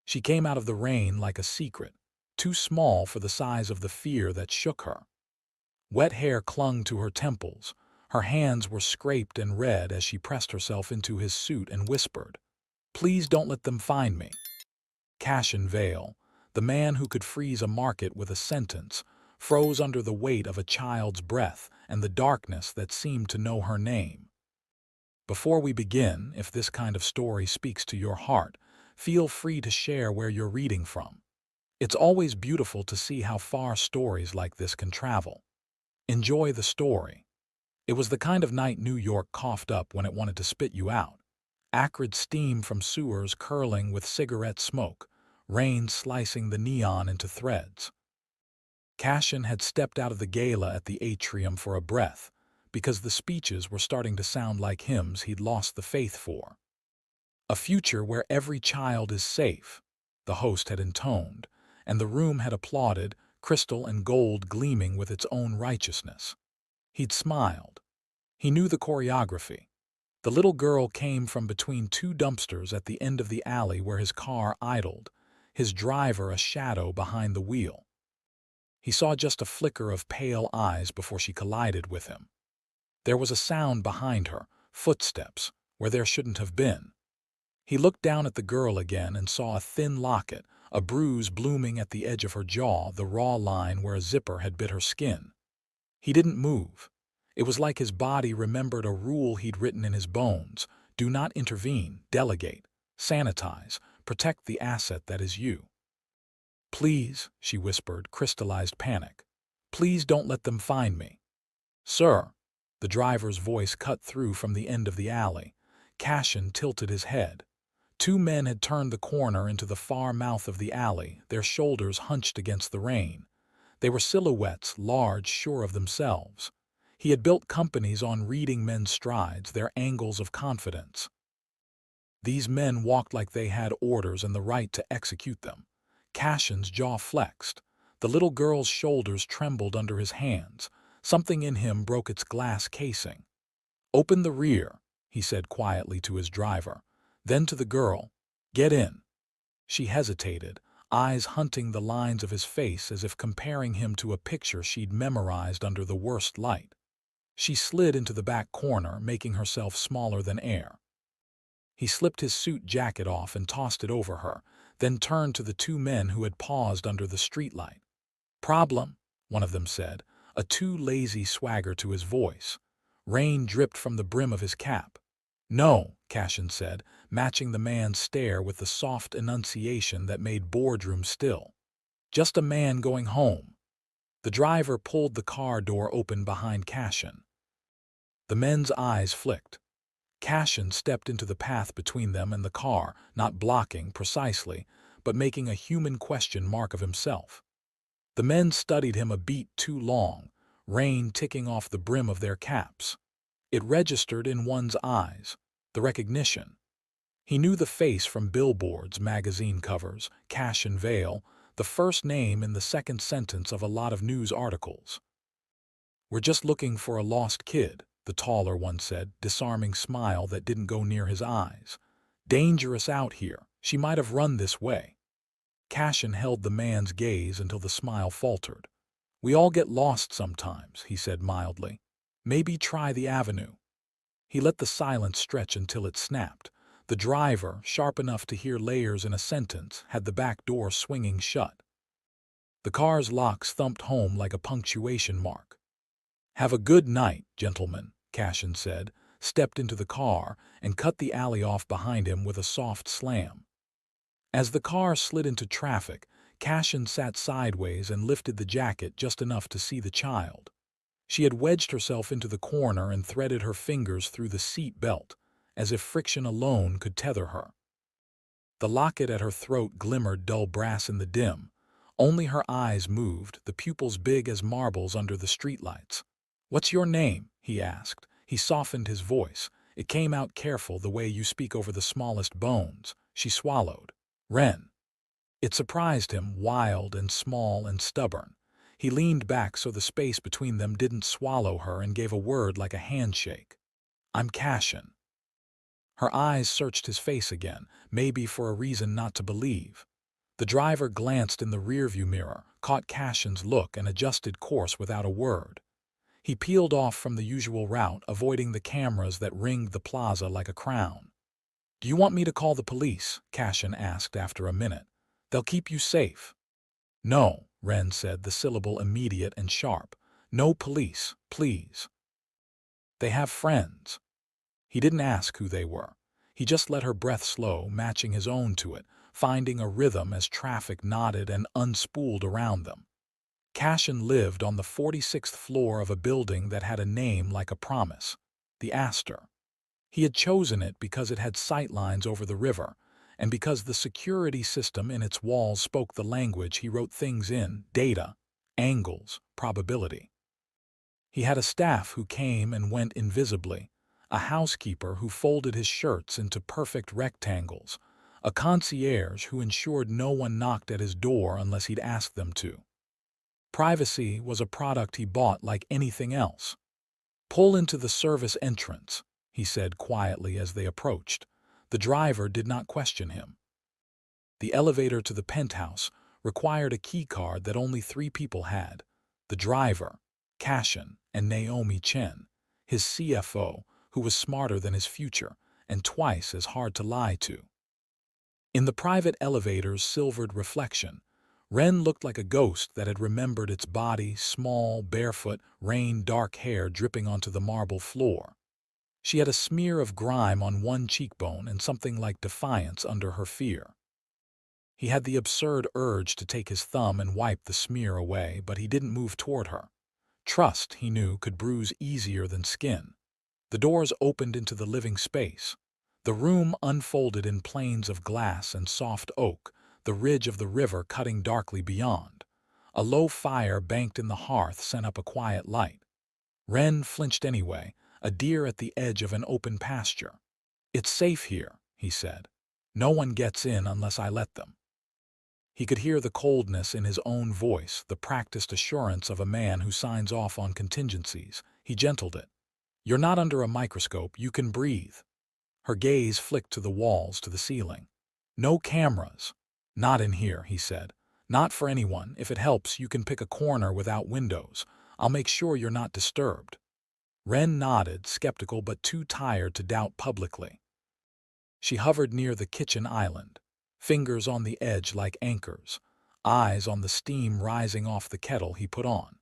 She came out of the rain like a secret, too small for the size of the fear that shook her. Wet hair clung to her temples. Her hands were scraped and red as she pressed herself into his suit and whispered, "Please don't let them find me." Cashin Vale, the man who could freeze a market with a sentence, froze under the weight of a child's breath and the darkness that seemed to know her name. Before we begin, if this kind of story speaks to your heart, feel free to share where you're reading from. It's always beautiful to see how far stories like this can travel. Enjoy the story. It was the kind of night New York coughed up when it wanted to spit you out. Acrid steam from sewers curling with cigarette smoke, rain slicing the neon into threads. Cashin had stepped out of the gala at the atrium for a breath, because the speeches were starting to sound like hymns he'd lost the faith for. "A future where every child is safe," the host had intoned, and the room had applauded, crystal and gold gleaming with its own righteousness. He'd smiled. He knew the choreography. The little girl came from between two dumpsters at the end of the alley where his car idled, his driver a shadow behind the wheel. He saw just a flicker of pale eyes before she collided with him. There was a sound behind her, footsteps, where there shouldn't have been. He looked down at the girl again and saw a thin locket, a bruise blooming at the edge of her jaw, the raw line where a zipper had bit her skin. He didn't move. It was like his body remembered a rule he'd written in his bones: do not intervene, delegate, sanitize, protect the asset that is you. "Please," she whispered, crystallized panic. "Please don't let them find me." "Sir," the driver's voice cut through from the end of the alley. Cashin tilted his head. Two men had turned the corner into the far mouth of the alley, their shoulders hunched against the rain. They were silhouettes, large, sure of themselves. He had built companies on reading men's strides, their angles of confidence. These men walked like they had orders and the right to execute them. Cashin's jaw flexed. The little girl's shoulders trembled under his hands. Something in him broke its glass casing. "Open the rear," he said quietly to his driver. Then to the girl, "Get in." She hesitated, eyes hunting the lines of his face as if comparing him to a picture she'd memorized under the worst light. She slid into the back corner, making herself smaller than air. He slipped his suit jacket off and tossed it over her, then turned to the two men who had paused under the streetlight. "Problem," one of them said, a too lazy swagger to his voice. Rain dripped from the brim of his cap. "No," Cashin said, matching the man's stare with the soft enunciation that made boardrooms still. "Just a man going home." The driver pulled the car door open behind Cashin. The men's eyes flicked. Cashin stepped into the path between them and the car, not blocking precisely, but making a human question mark of himself. The men studied him a beat too long, rain ticking off the brim of their caps. It registered in one's eyes, the recognition. He knew the face from billboards, magazine covers, Cashin Vale, the first name in the second sentence of a lot of news articles. "We're just looking for a lost kid," the taller one said, disarming smile that didn't go near his eyes. "Dangerous out here. She might have run this way." Cashin held the man's gaze until the smile faltered. "We all get lost sometimes," he said mildly. "Maybe try the avenue." He let the silence stretch until it snapped. The driver, sharp enough to hear layers in a sentence, had the back door swinging shut. The car's locks thumped home like a punctuation mark. "Have a good night, gentlemen," Cashin said, stepped into the car, and cut the alley off behind him with a soft slam. As the car slid into traffic, Cashin sat sideways and lifted the jacket just enough to see the child. She had wedged herself into the corner and threaded her fingers through the seat belt, as if friction alone could tether her. The locket at her throat glimmered dull brass in the dim. Only her eyes moved, the pupils big as marbles under the streetlights. "What's your name?" he asked. He softened his voice. It came out careful, the way you speak over the smallest bones. She swallowed. "Wren." It surprised him, wild and small and stubborn. He leaned back so the space between them didn't swallow her and gave a word like a handshake. "I'm Cashin." Her eyes searched his face again, maybe for a reason not to believe. The driver glanced in the rearview mirror, caught Cashin's look, and adjusted course without a word. He peeled off from the usual route, avoiding the cameras that ringed the plaza like a crown. "Do you want me to call the police?" Cashin asked after a minute. "They'll keep you safe." "No," Ren said, the syllable immediate and sharp. "No police, please. They have friends." He didn't ask who they were. He just let her breath slow, matching his own to it, finding a rhythm as traffic knotted and unspooled around them. Cashin lived on the 46th floor of a building that had a name like a promise, the Astor. He had chosen it because it had sightlines over the river, and because the security system in its walls spoke the language he wrote things in: data, angles, probability. He had a staff who came and went invisibly, a housekeeper who folded his shirts into perfect rectangles, a concierge who ensured no one knocked at his door unless he'd asked them to. Privacy was a product he bought like anything else. "Pull into the service entrance," he said quietly as they approached. The driver did not question him. The elevator to the penthouse required a keycard that only 3 people had: the driver, Cashin, and Naomi Chen, his CFO, who was smarter than his future and twice as hard to lie to. In the private elevator's silvered reflection, Ren looked like a ghost that had remembered its body, small, barefoot, rain-dark hair dripping onto the marble floor. She had a smear of grime on one cheekbone and something like defiance under her fear. He had the absurd urge to take his thumb and wipe the smear away, but he didn't move toward her. Trust, he knew, could bruise easier than skin. The doors opened into the living space. The room unfolded in planes of glass and soft oak, the ridge of the river cutting darkly beyond. A low fire banked in the hearth sent up a quiet light. Ren flinched anyway, a deer at the edge of an open pasture. "It's safe here," he said. "No one gets in unless I let them." He could hear the coldness in his own voice, the practiced assurance of a man who signs off on contingencies. He gentled it. "You're not under a microscope, you can breathe." Her gaze flicked to the walls, to the ceiling. "No cameras." "Not in here," he said. "Not for anyone. If it helps, you can pick a corner without windows. I'll make sure you're not disturbed." Ren nodded, skeptical but too tired to doubt publicly. She hovered near the kitchen island, fingers on the edge like anchors, eyes on the steam rising off the kettle he put on.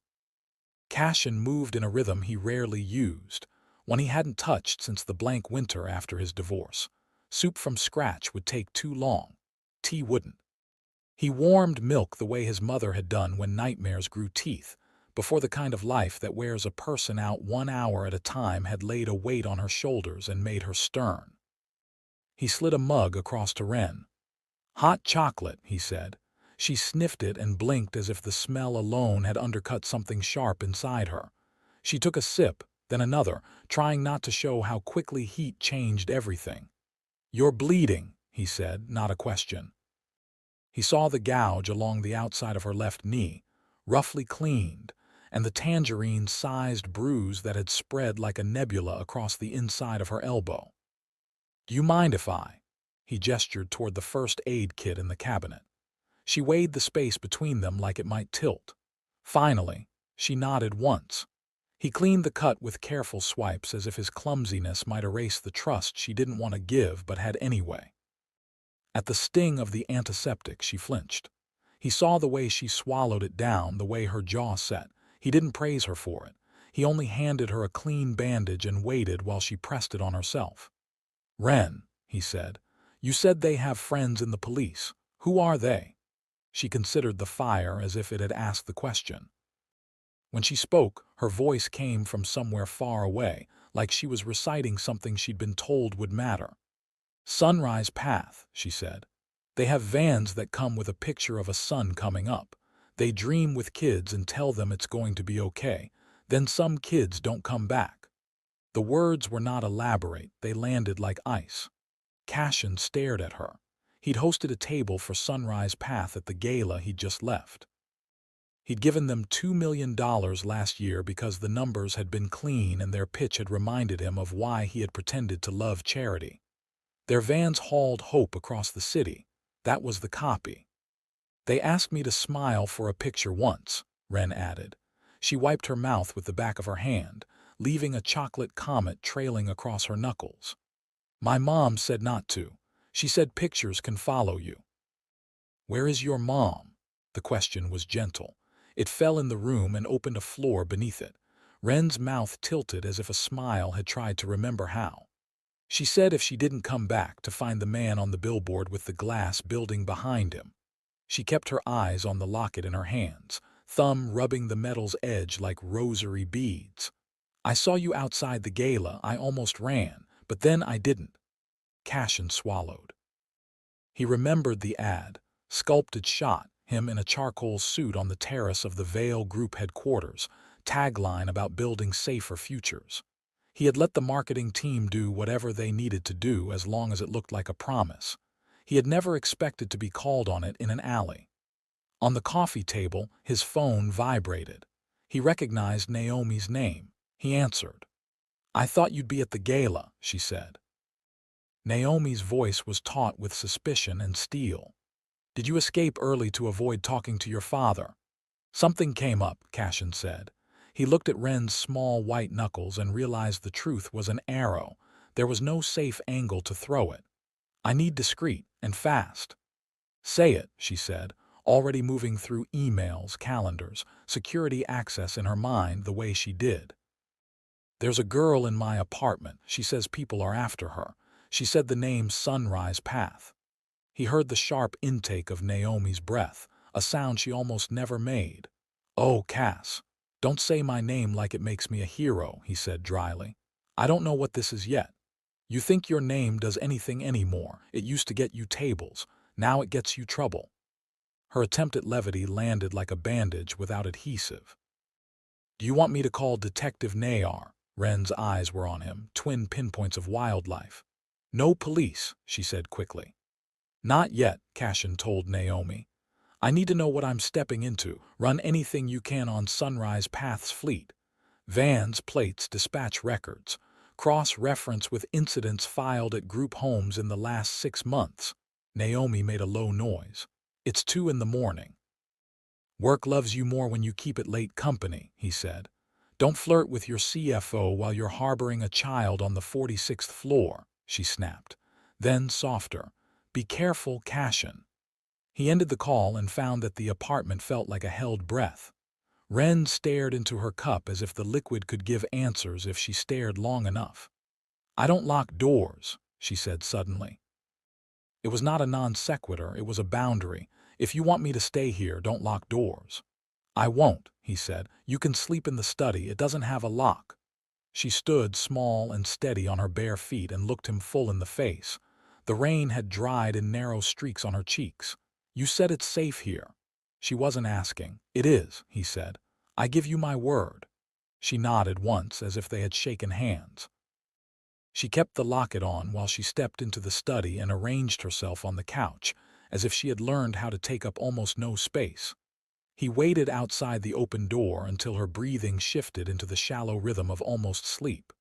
Cashin moved in a rhythm he rarely used, one he hadn't touched since the blank winter after his divorce. Soup from scratch would take too long. Tea wouldn't. He warmed milk the way his mother had done when nightmares grew teeth, before the kind of life that wears a person out 1 hour at a time had laid a weight on her shoulders and made her stern. He slid a mug across to Ren. "Hot chocolate," he said. She sniffed it and blinked as if the smell alone had undercut something sharp inside her. She took a sip, then another, trying not to show how quickly heat changed everything. "You're bleeding," he said, not a question. He saw the gouge along the outside of her left knee, roughly cleaned, and the tangerine-sized bruise that had spread like a nebula across the inside of her elbow. "Do you mind if I?" He gestured toward the first aid kit in the cabinet. She weighed the space between them like it might tilt. Finally, she nodded once. He cleaned the cut with careful swipes as if his clumsiness might erase the trust she didn't want to give but had anyway. At the sting of the antiseptic, she flinched. He saw the way she swallowed it down, the way her jaw set. He didn't praise her for it. He only handed her a clean bandage and waited while she pressed it on herself. "Ren," he said, "you said they have friends in the police. Who are they?" She considered the fire as if it had asked the question. When she spoke, her voice came from somewhere far away, like she was reciting something she'd been told would matter. "Sunrise Path," she said. "They have vans that come with a picture of a sun coming up. They dream with kids and tell them it's going to be okay. Then some kids don't come back." The words were not elaborate, they landed like ice. Cashin stared at her. He'd hosted a table for Sunrise Path at the gala he'd just left. He'd given them $2 million last year because the numbers had been clean and their pitch had reminded him of why he had pretended to love charity. Their vans hauled hope across the city. That was the copy. They asked me to smile for a picture once, Wren added. She wiped her mouth with the back of her hand, leaving a chocolate comet trailing across her knuckles. My mom said not to. She said pictures can follow you. Where is your mom? The question was gentle. It fell in the room and opened a floor beneath it. Wren's mouth tilted as if a smile had tried to remember how. She said if she didn't come back to find the man on the billboard with the glass building behind him. She kept her eyes on the locket in her hands, thumb rubbing the metal's edge like rosary beads. I saw you outside the gala. I almost ran, but then I didn't. Cashin swallowed. He remembered the ad, sculpted shot, him in a charcoal suit on the terrace of the Vale Group headquarters, tagline about building safer futures. He had let the marketing team do whatever they needed to do as long as it looked like a promise. He had never expected to be called on it in an alley. On the coffee table, his phone vibrated. He recognized Naomi's name. He answered. I thought you'd be at the gala, she said. Naomi's voice was taut with suspicion and steel. Did you escape early to avoid talking to your father? Something came up, Cashin said. He looked at Wren's small white knuckles and realized the truth was an arrow. There was no safe angle to throw it. I need discreet and fast. Say it, she said, already moving through emails, calendars, security access in her mind the way she did. There's a girl in my apartment. She says people are after her. She said the name Sunrise Path. He heard the sharp intake of Naomi's breath, a sound she almost never made. Oh, Cass, don't say my name like it makes me a hero, he said dryly. I don't know what this is yet. You think your name does anything anymore. It used to get you tables. Now it gets you trouble. Her attempt at levity landed like a bandage without adhesive. Do you want me to call Detective Nayar? Wren's eyes were on him, twin pinpoints of wildlife. No police, she said quickly. Not yet, Cashin told Naomi. I need to know what I'm stepping into. Run anything you can on Sunrise Path's fleet. Vans, plates, dispatch records. Cross-reference with incidents filed at group homes in the last 6 months. Naomi made a low noise. It's 2 a.m. Work loves you more when you keep it late company, he said. Don't flirt with your CFO while you're harboring a child on the 46th floor, she snapped. Then softer. Be careful, Cashin. He ended the call and found that the apartment felt like a held breath. Wren stared into her cup as if the liquid could give answers if she stared long enough. I don't lock doors, she said suddenly. It was not a non sequitur, it was a boundary. If you want me to stay here, don't lock doors. I won't, he said. You can sleep in the study, it doesn't have a lock. She stood small and steady on her bare feet and looked him full in the face. The rain had dried in narrow streaks on her cheeks. You said it's safe here. She wasn't asking. It is, he said. I give you my word. She nodded once as if they had shaken hands. She kept the locket on while she stepped into the study and arranged herself on the couch, as if she had learned how to take up almost no space. He waited outside the open door until her breathing shifted into the shallow rhythm of almost sleep.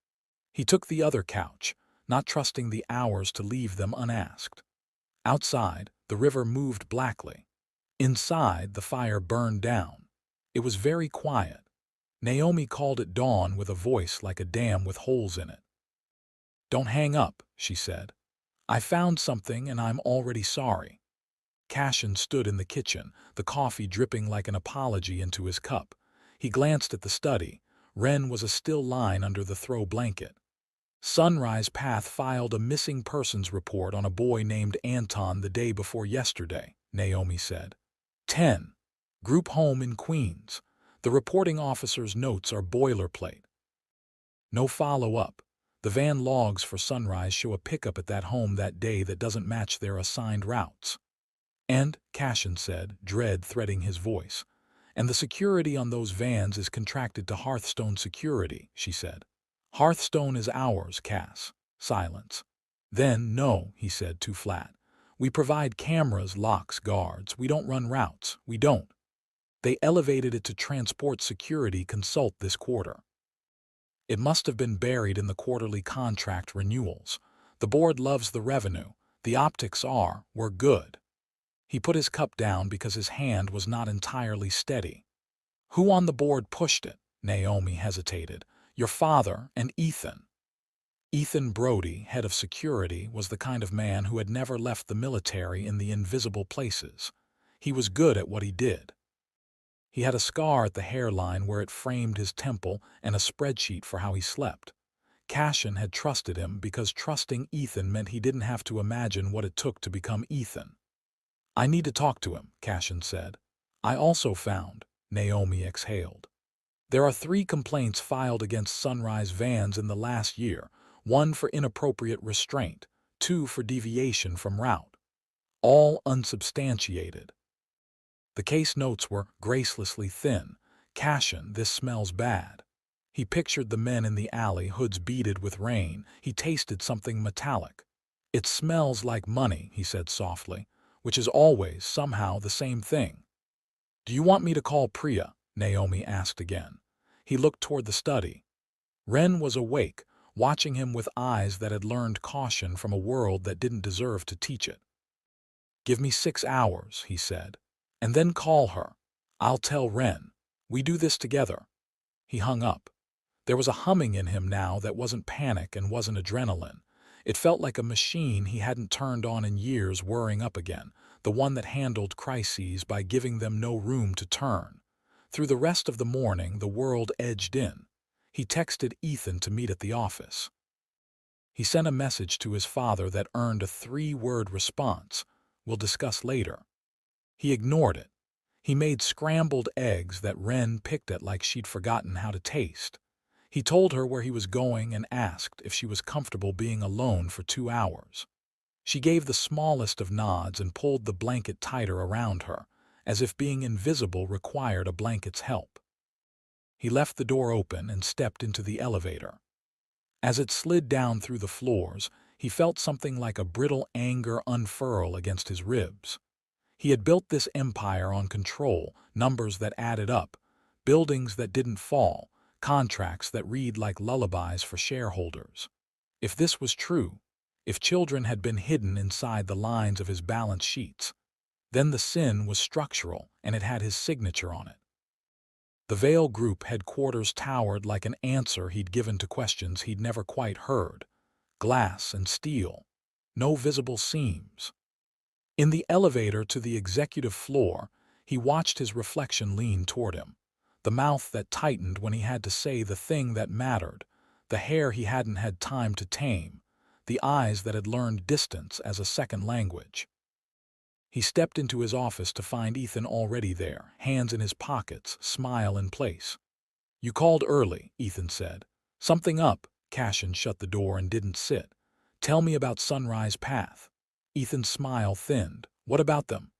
He took the other couch, not trusting the hours to leave them unasked. Outside, the river moved blackly. Inside, the fire burned down. It was very quiet. Naomi called it dawn with a voice like a dam with holes in it. Don't hang up, she said. I found something and I'm already sorry. Cashin stood in the kitchen, the coffee dripping like an apology into his cup. He glanced at the study. Wren was a still line under the throw blanket. Sunrise Path filed a missing persons report on a boy named Anton the day before yesterday, Naomi said. 10. Group home in Queens. The reporting officer's notes are boilerplate. No follow-up. The van logs for Sunrise show a pickup at that home that day that doesn't match their assigned routes. And, Cashin said, dread threading his voice, and the security on those vans is contracted to Hearthstone Security, she said. Hearthstone is ours, Cass. Silence. Then, no, he said, too flat. We provide cameras, locks, guards. We don't run routes. We don't. They elevated it to Transport Security Consult this quarter. It must have been buried in the quarterly contract renewals. The board loves the revenue. The optics are, we're good. He put his cup down because his hand was not entirely steady. Who on the board pushed it? Naomi hesitated. Your father and Ethan. Ethan Brody, head of security, was the kind of man who had never left the military in the invisible places. He was good at what he did. He had a scar at the hairline where it framed his temple and a spreadsheet for how he slept. Cashin had trusted him because trusting Ethan meant he didn't have to imagine what it took to become Ethan. I need to talk to him, Cashin said. I also found, Naomi exhaled. There are 3 complaints filed against Sunrise vans in the last year, 1 for inappropriate restraint, 2 for deviation from route. All unsubstantiated. The case notes were gracelessly thin. Cashin, this smells bad. He pictured the men in the alley, hoods beaded with rain. He tasted something metallic. It smells like money, he said softly, which is always, somehow, the same thing. Do you want me to call Priya? Naomi asked again. He looked toward the study. Ren was awake, watching him with eyes that had learned caution from a world that didn't deserve to teach it. Give me 6 hours, he said, and then call her. I'll tell Ren. We do this together. He hung up. There was a humming in him now that wasn't panic and wasn't adrenaline. It felt like a machine he hadn't turned on in years whirring up again, the one that handled crises by giving them no room to turn. Through the rest of the morning, the world edged in. He texted Ethan to meet at the office. He sent a message to his father that earned a 3-word response. We'll discuss later. He ignored it. He made scrambled eggs that Ren picked at like she'd forgotten how to taste. He told her where he was going and asked if she was comfortable being alone for 2 hours. She gave the smallest of nods and pulled the blanket tighter around her, as if being invisible required a blanket's help. He left the door open and stepped into the elevator. As it slid down through the floors, he felt something like a brittle anger unfurl against his ribs. He had built this empire on control, numbers that added up, buildings that didn't fall, contracts that read like lullabies for shareholders. If this was true, if children had been hidden inside the lines of his balance sheets, then the sin was structural and it had his signature on it. The Vale Group headquarters towered like an answer he'd given to questions he'd never quite heard. Glass and steel. No visible seams. In the elevator to the executive floor, he watched his reflection lean toward him. The mouth that tightened when he had to say the thing that mattered, the hair he hadn't had time to tame, the eyes that had learned distance as a second language. He stepped into his office to find Ethan already there, hands in his pockets, smile in place. You called early, Ethan said. Something up. Cashin shut the door and didn't sit. Tell me about Sunrise Path. Ethan's smile thinned. What about them?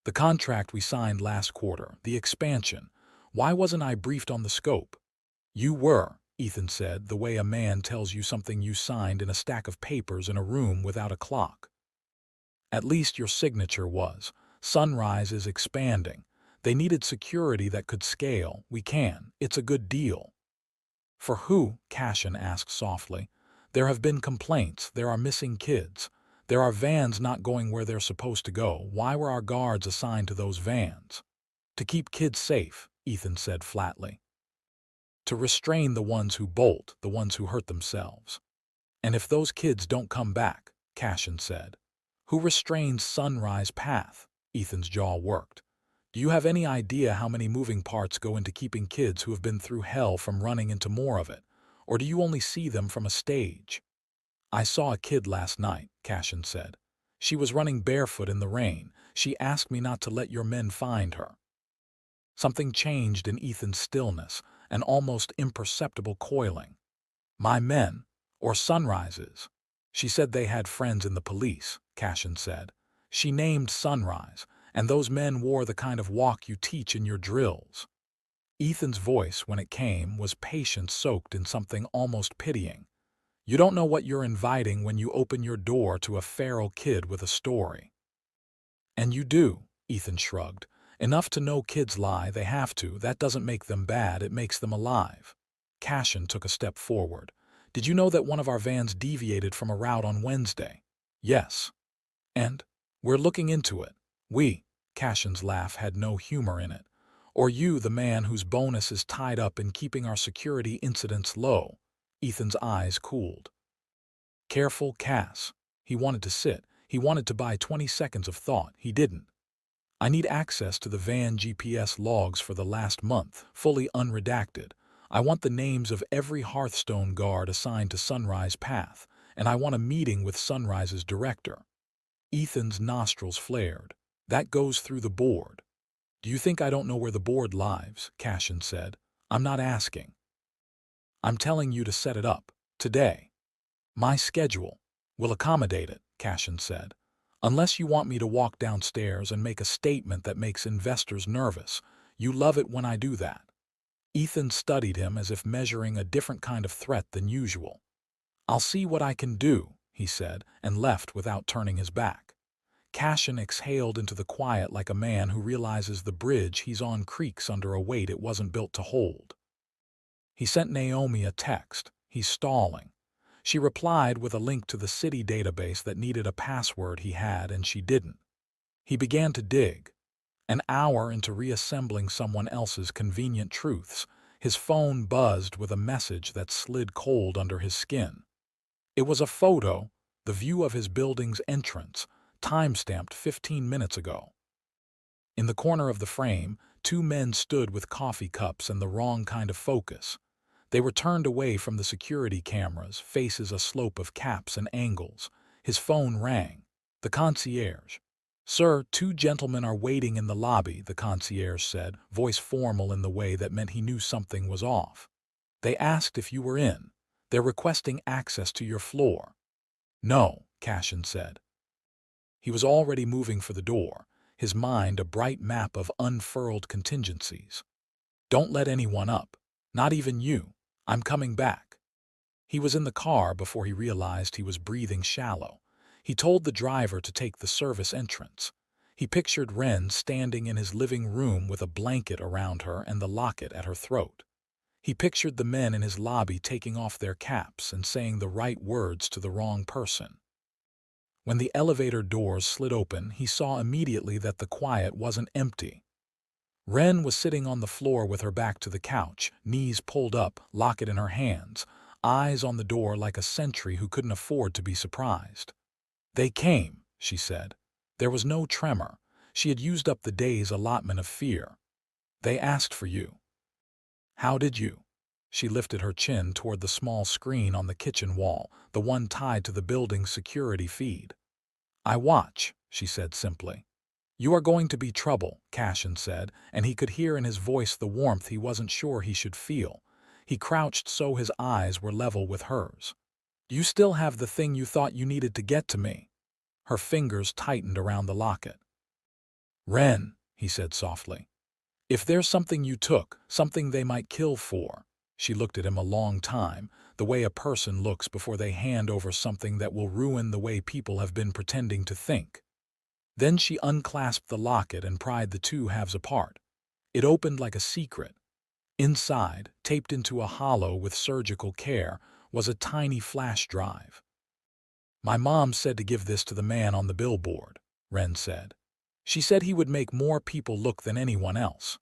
The contract we signed last quarter, the expansion. Why wasn't I briefed on the scope? You were, Ethan said, the way a man tells you something you signed in a stack of papers in a room without a clock. At least your signature was. Sunrise is expanding. They needed security that could scale. We can. It's a good deal. For who? Cashin asked softly. There have been complaints. There are missing kids. There are vans not going where they're supposed to go. Why were our guards assigned to those vans? To keep kids safe, Ethan said flatly. To restrain the ones who bolt, the ones who hurt themselves. And if those kids don't come back, Cashin said. Who restrains Sunrise Path? Ethan's jaw worked. Do you have any idea how many moving parts go into keeping kids who have been through hell from running into more of it? Or do you only see them from a stage? I saw a kid last night, Cashin said. She was running barefoot in the rain. She asked me not to let your men find her. Something changed in Ethan's stillness, an almost imperceptible coiling. My men, or Sunrise's. She said they had friends in the police, Cashin said. She named Sunrise, and those men wore the kind of walk you teach in your drills. Ethan's voice, when it came, was patience soaked in something almost pitying. You don't know what you're inviting when you open your door to a feral kid with a story. And you do, Ethan shrugged. Enough to know kids lie, they have to. That doesn't make them bad, it makes them alive. Cashin took a step forward. Did you know that one of our vans deviated from a route on Wednesday? Yes. And? We're looking into it. We, Cashin's laugh had no humor in it. Or you, the man whose bonus is tied up in keeping our security incidents low. Ethan's eyes cooled. Careful, Cass. He wanted to sit. He wanted to buy 20 seconds of thought. He didn't. I need access to the van GPS logs for the last month, fully unredacted. I want the names of every Hearthstone guard assigned to Sunrise Path, and I want a meeting with Sunrise's director. Ethan's nostrils flared. That goes through the board. Do you think I don't know where the board lies? Cashin said. I'm not asking. I'm telling you to set it up. Today. My schedule will accommodate it, Cashin said. Unless you want me to walk downstairs and make a statement that makes investors nervous. You love it when I do that. Ethan studied him as if measuring a different kind of threat than usual. I'll see what I can do, he said, and left without turning his back. Cashin exhaled into the quiet like a man who realizes the bridge he's on creaks under a weight it wasn't built to hold. He sent Naomi a text. He's stalling. She replied with a link to the city database that needed a password he had and she didn't. He began to dig. An hour into reassembling someone else's convenient truths, his phone buzzed with a message that slid cold under his skin. It was a photo, the view of his building's entrance, time-stamped 15 minutes ago. In the corner of the frame, two men stood with coffee cups and the wrong kind of focus. They were turned away from the security cameras, faces a slope of caps and angles. His phone rang. The concierge. Sir, two gentlemen are waiting in the lobby, the concierge said, voice formal in the way that meant he knew something was off. They asked if you were in. They're requesting access to your floor. No, Cashin said. He was already moving for the door, his mind a bright map of unfurled contingencies. Don't let anyone up. Not even you. I'm coming back. He was in the car before he realized he was breathing shallow. He told the driver to take the service entrance. He pictured Wren standing in his living room with a blanket around her and the locket at her throat. He pictured the men in his lobby taking off their caps and saying the right words to the wrong person. When the elevator doors slid open, he saw immediately that the quiet wasn't empty. Wren was sitting on the floor with her back to the couch, knees pulled up, locket in her hands, eyes on the door like a sentry who couldn't afford to be surprised. They came, she said. There was no tremor. She had used up the day's allotment of fear. They asked for you. How did you? She lifted her chin toward the small screen on the kitchen wall, the one tied to the building's security feed. I watch, she said simply. You are going to be trouble, Cashin said, and he could hear in his voice the warmth he wasn't sure he should feel. He crouched so his eyes were level with hers. Do you still have the thing you thought you needed to get to me? Her fingers tightened around the locket. Wren, he said softly. If there's something you took, something they might kill for. She looked at him a long time, the way a person looks before they hand over something that will ruin the way people have been pretending to think. Then she unclasped the locket and pried the two halves apart. It opened like a secret. Inside, taped into a hollow with surgical care, was a tiny flash drive. My mom said to give this to the man on the billboard, Wren said. She said he would make more people look than anyone else.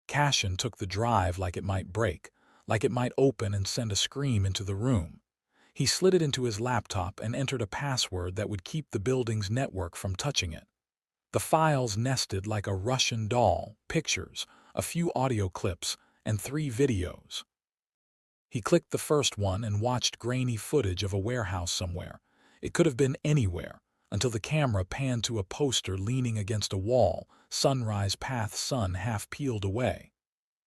Cashin took the drive like it might break, like it might open and send a scream into the room. He slid it into his laptop and entered a password that would keep the building's network from touching it. The files nested like a Russian doll, pictures, a few audio clips, and 3 videos. He clicked the first one and watched grainy footage of a warehouse somewhere. It could have been anywhere, until the camera panned to a poster leaning against a wall, Sunrise Path sun half peeled away.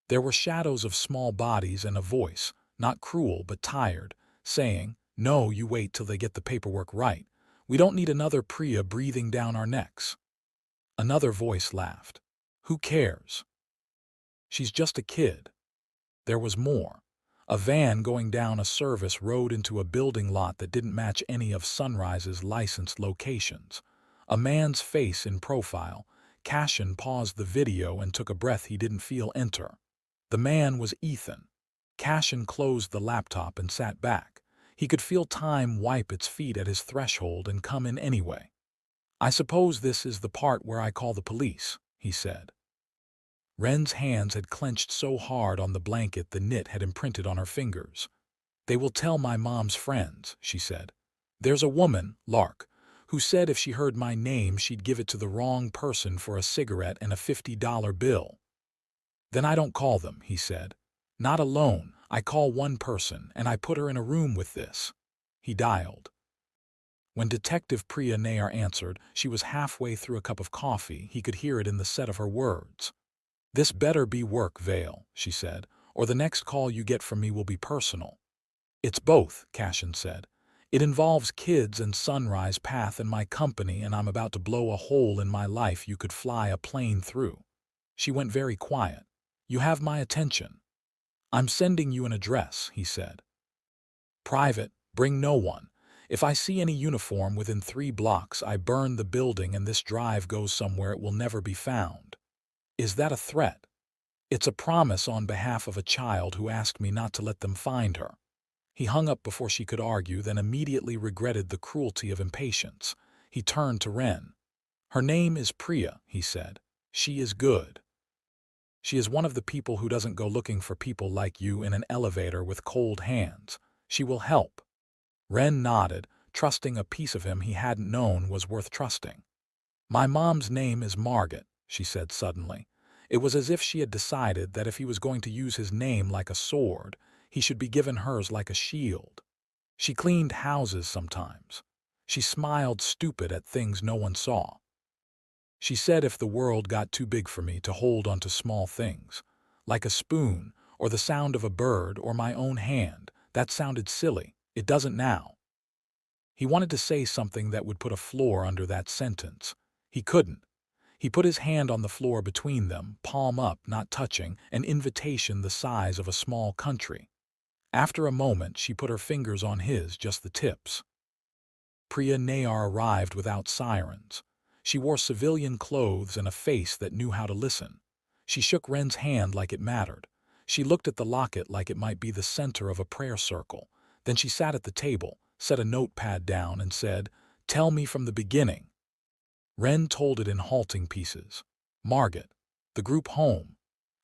There were shadows of small bodies and a voice, not cruel but tired, saying, No, you wait till they get the paperwork right. We don't need another Priya breathing down our necks. Another voice laughed. Who cares? She's just a kid. There was more. A van going down a service road into a building lot that didn't match any of Sunrise's licensed locations. A man's face in profile. Cashin paused the video and took a breath he didn't feel enter. The man was Ethan. Cashin closed the laptop and sat back. He could feel time wipe its feet at his threshold and come in anyway. I suppose this is the part where I call the police, he said. Wren's hands had clenched so hard on the blanket the knit had imprinted on her fingers. They will tell my mom's friends, she said. There's a woman, Lark, who said if she heard my name she'd give it to the wrong person for a cigarette and a $50 bill. Then I don't call them, he said. Not alone. I call one person, and I put her in a room with this. He dialed. When Detective Priya Nair answered, she was halfway through a cup of coffee. He could hear it in the set of her words. This better be work, Vale, she said, or the next call you get from me will be personal. It's both, Cashin said. It involves kids and Sunrise Path and my company, and I'm about to blow a hole in my life you could fly a plane through. She went very quiet. You have my attention. I'm sending you an address, he said. Private, bring no one. If I see any uniform within 3 blocks, I burn the building and this drive goes somewhere it will never be found. Is that a threat? It's a promise on behalf of a child who asked me not to let them find her. He hung up before she could argue, then immediately regretted the cruelty of impatience. He turned to Wren. Her name is Priya, he said. She is good. She is one of the people who doesn't go looking for people like you in an elevator with cold hands. She will help. Wren nodded, trusting a piece of him he hadn't known was worth trusting. My mom's name is Margaret, she said suddenly. It was as if she had decided that if he was going to use his name like a sword, he should be given hers like a shield. She cleaned houses sometimes. She smiled stupid at things no one saw. She said if the world got too big for me to hold onto small things, like a spoon or the sound of a bird or my own hand, that sounded silly. It doesn't now. He wanted to say something that would put a floor under that sentence. He couldn't. He put his hand on the floor between them, palm up, not touching, an invitation the size of a small country. After a moment, she put her fingers on his, just the tips. Priya Nair arrived without sirens. She wore civilian clothes and a face that knew how to listen. She shook Wren's hand like it mattered. She looked at the locket like it might be the center of a prayer circle. Then she sat at the table, set a notepad down, and said, "Tell me from the beginning." Wren told it in halting pieces. Margaret, the group home,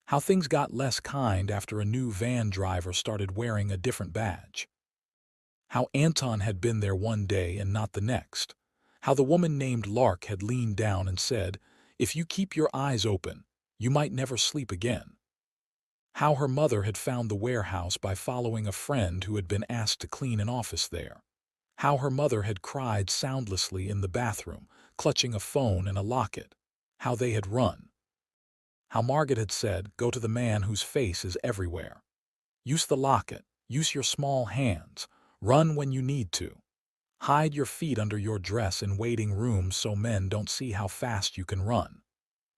how things got less kind after a new van driver started wearing a different badge. How Anton had been there one day and not the next. How the woman named Lark had leaned down and said, "If you keep your eyes open, you might never sleep again." How her mother had found the warehouse by following a friend who had been asked to clean an office there. How her mother had cried soundlessly in the bathroom, clutching a phone and a locket. How they had run. How Margaret had said, "Go to the man whose face is everywhere. Use the locket. Use your small hands. Run when you need to. Hide your feet under your dress in waiting rooms so men don't see how fast you can run."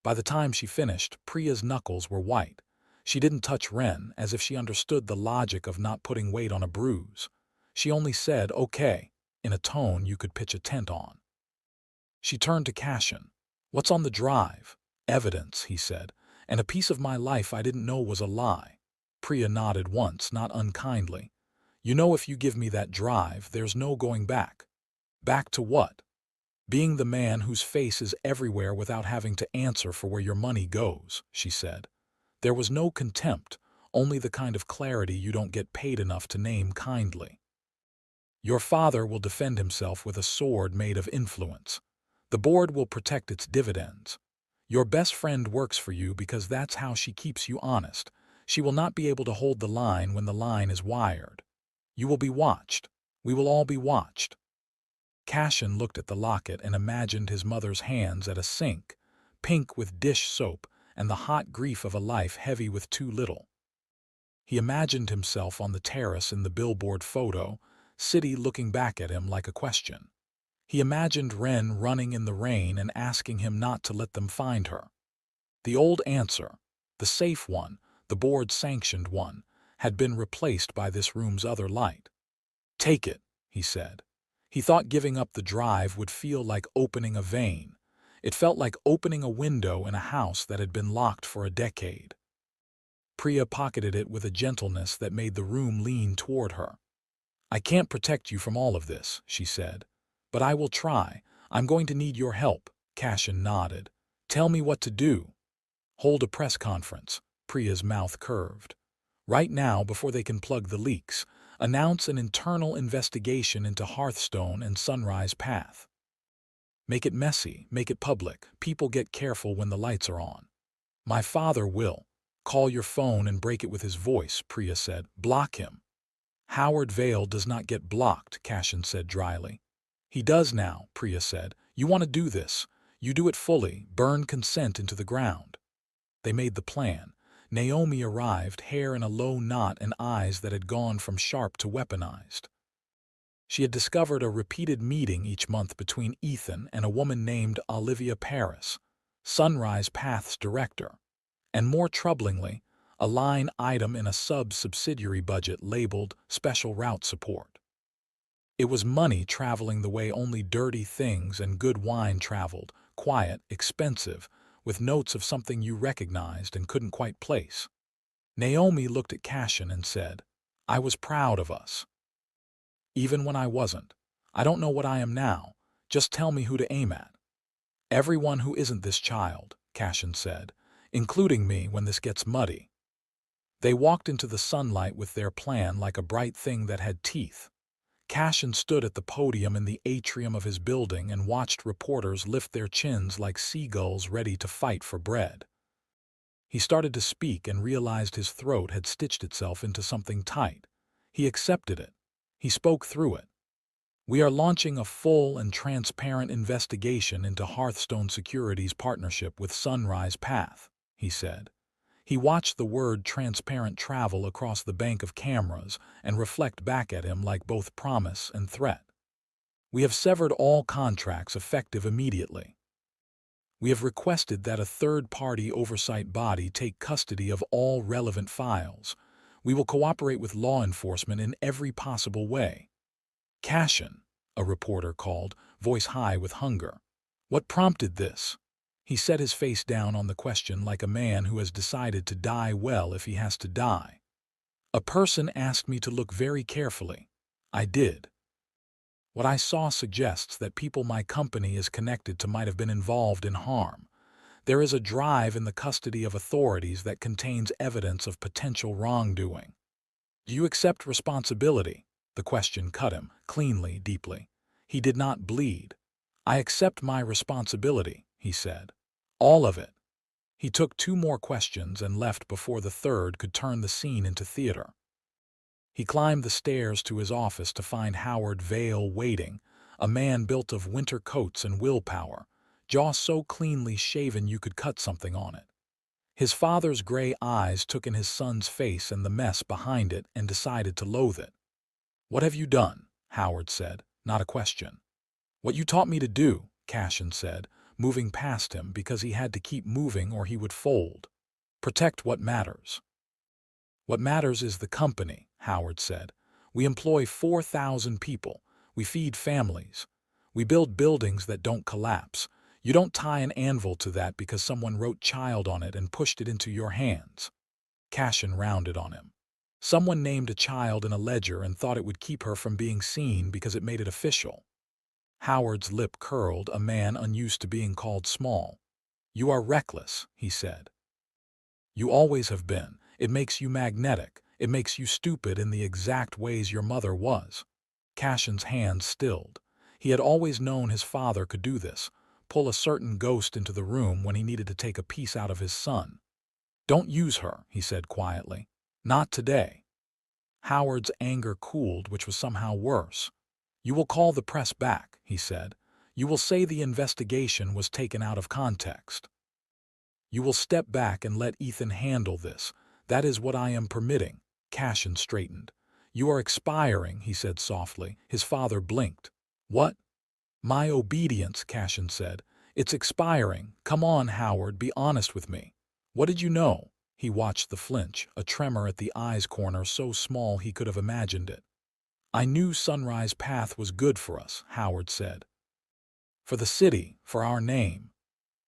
By the time she finished, Priya's knuckles were white. She didn't touch Wren, as if she understood the logic of not putting weight on a bruise. She only said, "Okay," in a tone you could pitch a tent on. She turned to Cashin. "What's on the drive?" "Evidence," he said, "and a piece of my life I didn't know was a lie." Priya nodded once, not unkindly. "You know if you give me that drive, there's no going back." "Back to what?" "Being the man whose face is everywhere without having to answer for where your money goes," she said. There was no contempt, only the kind of clarity you don't get paid enough to name kindly. "Your father will defend himself with a sword made of influence. The board will protect its dividends. Your best friend works for you because that's how she keeps you honest. She will not be able to hold the line when the line is wired. You will be watched. We will all be watched." Cashin looked at the locket and imagined his mother's hands at a sink, pink with dish soap, and the hot grief of a life heavy with too little. He imagined himself on the terrace in the billboard photo, city looking back at him like a question. He imagined Wren running in the rain and asking him not to let them find her. The old answer, the safe one, the board-sanctioned one, had been replaced by this room's other light. "Take it," he said. He thought giving up the drive would feel like opening a vein. It felt like opening a window in a house that had been locked for a decade. Priya pocketed it with a gentleness that made the room lean toward her. "I can't protect you from all of this," she said. "But I will try. I'm going to need your help, Cashin nodded. Tell me what to do. Hold a press conference. Priya's mouth curved. Right now, before they can plug the leaks, announce an internal investigation into Hearthstone and Sunrise Path. Make it messy, make it public. People get careful when the lights are on. My father will. Call your phone and break it with his voice, Priya said. Block him. Howard Vale does not get blocked, Cashin said dryly. He does now, Priya said. You want to do this. You do it fully, burn consent into the ground. They made the plan. Naomi arrived, hair in a low knot and eyes that had gone from sharp to weaponized. She had discovered a repeated meeting each month between Ethan and a woman named Olivia Paris, Sunrise Path's director, and more troublingly, a line item in a sub-subsidiary budget labeled Special Route Support. It was money traveling the way only dirty things and good wine traveled, quiet, expensive, with notes of something you recognized and couldn't quite place. Naomi looked at Cashin and said, I was proud of us. Even when I wasn't. I don't know what I am now. Just tell me who to aim at. Everyone who isn't this child, Cashin said, including me when this gets muddy. They walked into the sunlight with their plan like a bright thing that had teeth. Cashin stood at the podium in the atrium of his building and watched reporters lift their chins like seagulls ready to fight for bread. He started to speak and realized his throat had stitched itself into something tight. He accepted it. He spoke through it. We are launching a full and transparent investigation into Hearthstone Securities' partnership with Sunrise Path, he said. He watched the word transparent travel across the bank of cameras and reflect back at him like both promise and threat. We have severed all contracts effective immediately. We have requested that a third-party oversight body take custody of all relevant files. We will cooperate with law enforcement in every possible way. Cashin, a reporter called, voice high with hunger. What prompted this? He set his face down on the question like a man who has decided to die well if he has to die. A person asked me to look very carefully. I did. What I saw suggests that people my company is connected to might have been involved in harm. There is a drive in the custody of authorities that contains evidence of potential wrongdoing. Do you accept responsibility? The question cut him, cleanly, deeply. He did not bleed. I accept my responsibility, he said. All of it. He took 2 more questions and left before the third could turn the scene into theater. He climbed the stairs to his office to find Howard Vale waiting, a man built of winter coats and willpower, jaw so cleanly shaven you could cut something on it. His father's gray eyes took in his son's face and the mess behind it and decided to loathe it. What have you done? Howard said, not a question. What you taught me to do, Cashin said, moving past him because he had to keep moving or he would fold. Protect what matters. What matters is the company, Howard said. We employ 4,000 people. We feed families. We build buildings that don't collapse. You don't tie an anvil to that because someone wrote child on it and pushed it into your hands. Cashin rounded on him. Someone named a child in a ledger and thought it would keep her from being seen because it made it official. Howard's lip curled, a man unused to being called small. You are reckless, he said. You always have been. It makes you magnetic. It makes you stupid in the exact ways your mother was. Cashin's hands stilled. He had always known his father could do this, pull a certain ghost into the room when he needed to take a piece out of his son. Don't use her, he said quietly. Not today. Howard's anger cooled, which was somehow worse. You will call the press back, he said. You will say the investigation was taken out of context. You will step back and let Ethan handle this. That is what I am permitting. Cashin straightened. You are expiring, he said softly. His father blinked. What? My obedience, Cashin said. It's expiring. Come on, Howard, be honest with me. What did you know? He watched the flinch, a tremor at the eye's corner so small he could have imagined it. I knew Sunrise Path was good for us, Howard said. For the city, for our name.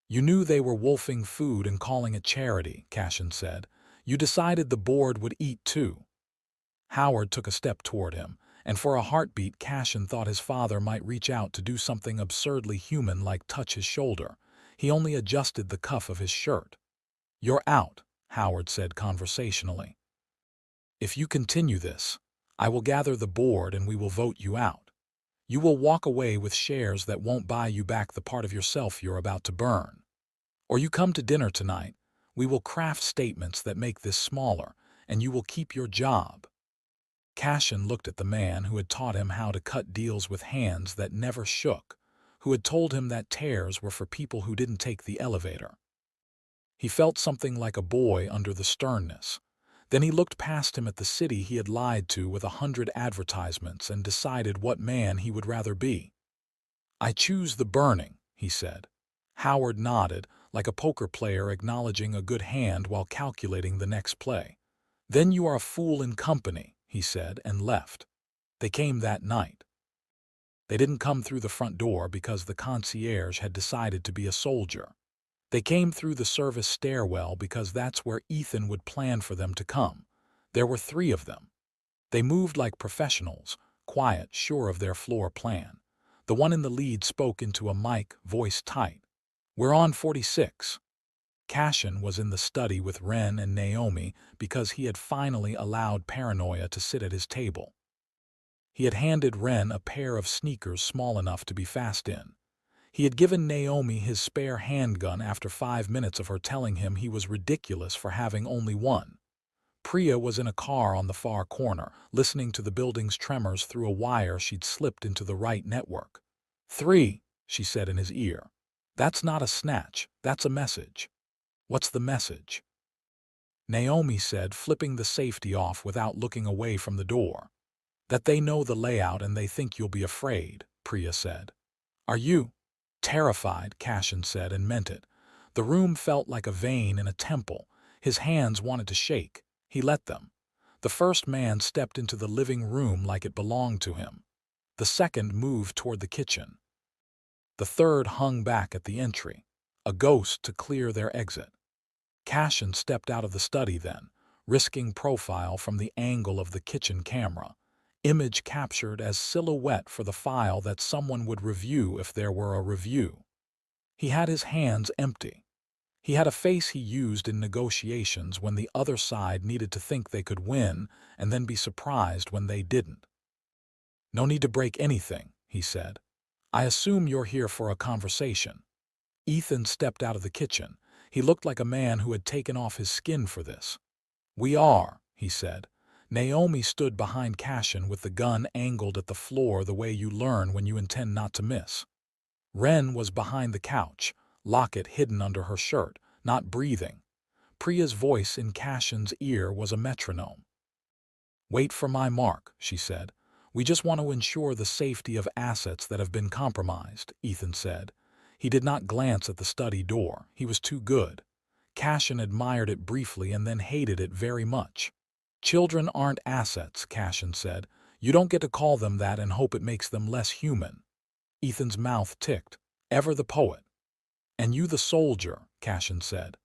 You knew they were wolfing food and calling it charity, Cashin said. You decided the board would eat too. Howard took a step toward him, and for a heartbeat Cashin thought his father might reach out to do something absurdly human like touch his shoulder. He only adjusted the cuff of his shirt. "You're out," Howard said conversationally. "If you continue this, I will gather the board and we will vote you out. You will walk away with shares that won't buy you back the part of yourself you're about to burn. Or you come to dinner tonight, we will craft statements that make this smaller, and you will keep your job." Cashin looked at the man who had taught him how to cut deals with hands that never shook, who had told him that tears were for people who didn't take the elevator. He felt something like a boy under the sternness. Then he looked past him at the city he had lied to with 100 advertisements and decided what man he would rather be. "I choose the burning," he said. Howard nodded, like a poker player acknowledging a good hand while calculating the next play. "Then you are a fool in company," he said, and left. They came that night. They didn't come through the front door because the concierge had decided to be a soldier. They came through the service stairwell because that's where Ethan would plan for them to come. There were 3 of them. They moved like professionals, quiet, sure of their floor plan. The one in the lead spoke into a mic, voice tight. "We're on 46. Cashin was in the study with Ren and Naomi because he had finally allowed paranoia to sit at his table. He had handed Ren a pair of sneakers small enough to be fast in. He had given Naomi his spare handgun after 5 minutes of her telling him he was ridiculous for having only one. Priya was in a car on the far corner, listening to the building's tremors through a wire she'd slipped into the right network. "3," she said in his ear. "That's not a snatch, that's a message." "What's the message?" Naomi said, flipping the safety off without looking away from the door. "That they know the layout and they think you'll be afraid," Priya said. "Are you?" "Terrified," Cashin said, and meant it. The room felt like a vein in a temple. His hands wanted to shake. He let them. The first man stepped into the living room like it belonged to him. The second moved toward the kitchen. The third hung back at the entry, a ghost to clear their exit. Cashin stepped out of the study then, risking profile from the angle of the kitchen camera. Image captured as silhouette for the file that someone would review if there were a review. He had his hands empty. He had a face he used in negotiations when the other side needed to think they could win and then be surprised when they didn't. "No need to break anything," he said. "I assume you're here for a conversation." Ethan stepped out of the kitchen. He looked like a man who had taken off his skin for this. "We are," he said. Naomi stood behind Cashin with the gun angled at the floor the way you learn when you intend not to miss. Ren was behind the couch, locket hidden under her shirt, not breathing. Priya's voice in Cashin's ear was a metronome. "Wait for my mark," she said. "We just want to ensure the safety of assets that have been compromised," Ethan said. He did not glance at the study door. He was too good. Cashin admired it briefly and then hated it very much. "Children aren't assets," Cashin said. "You don't get to call them that and hope it makes them less human." Ethan's mouth ticked. "Ever the poet." "And you the soldier," Cashin said.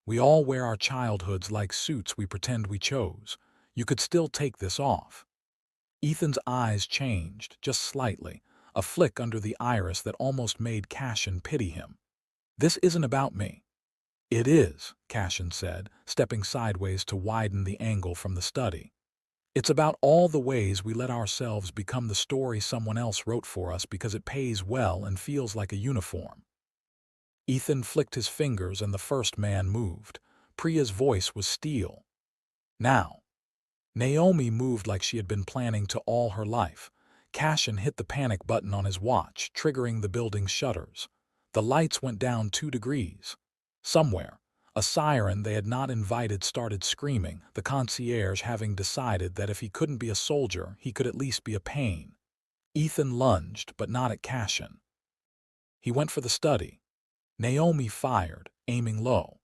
"We all wear our childhoods like suits we pretend we chose. You could still take this off." Ethan's eyes changed, just slightly, a flick under the iris that almost made Cashin pity him. "This isn't about me." "It is," Cashin said, stepping sideways to widen the angle from the study. "It's about all the ways we let ourselves become the story someone else wrote for us because it pays well and feels like a uniform." Ethan flicked his fingers and the first man moved. Priya's voice was steel. "Now." Naomi moved like she had been planning to all her life. Cashin hit the panic button on his watch, triggering the building's shutters. The lights went down 2 degrees. Somewhere, a siren they had not invited started screaming, the concierge having decided that if he couldn't be a soldier, he could at least be a pain. Ethan lunged, but not at Cashin. He went for the study. Naomi fired, aiming low.